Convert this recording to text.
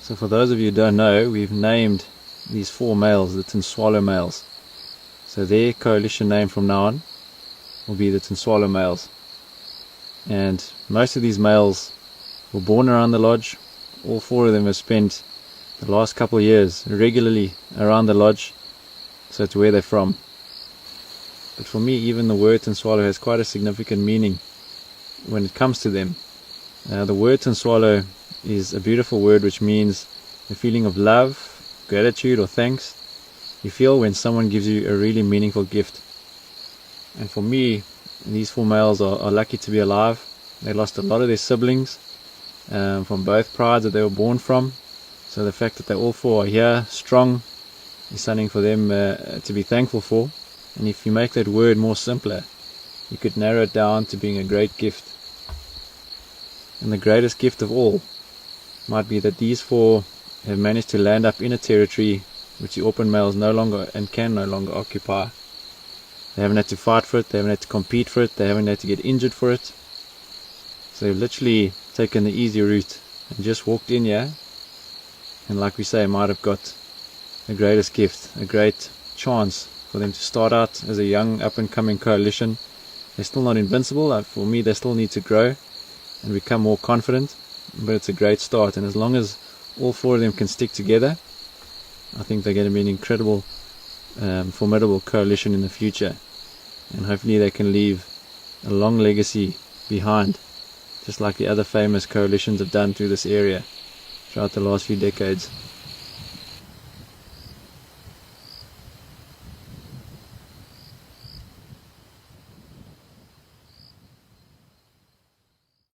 So for those of you who don't know, we've named these 4 males the Tin Swallow males. So their coalition name from now on will be the Tin Swallow males. And most of these males were born around the lodge. All 4 of them have spent the last couple of years regularly around the lodge, so it's where they're from. But for me, even the word Tin Swallow has quite a significant meaning when it comes to them. The word Tin Swallow is a beautiful word which means the feeling of love, gratitude or thanks you feel when someone gives you a really meaningful gift. And for me, these 4 males are lucky to be alive. They lost a lot of their siblings from both prides that they were born from. So the fact that they all 4 are here, strong, is something for them to be thankful for. And if you make that word more simpler, you could narrow it down to being a great gift. And the greatest gift of all might be that these 4 have managed to land up in a territory which the Orpin males no longer and can no longer occupy. They haven't had to fight for it, they haven't had to compete for it, they haven't had to get injured for it. So they've literally taken the easy route and just walked in here, and like we say, might have got the greatest gift, a great chance for them to start out as a young up and coming coalition. They're still not invincible. For me, they still need to grow and become more confident, but it's a great start. And as long as all 4 of them can stick together, I think they're going to be an incredible, formidable coalition in the future, and hopefully they can leave a long legacy behind, just like the other famous coalitions have done through this area throughout the last few decades.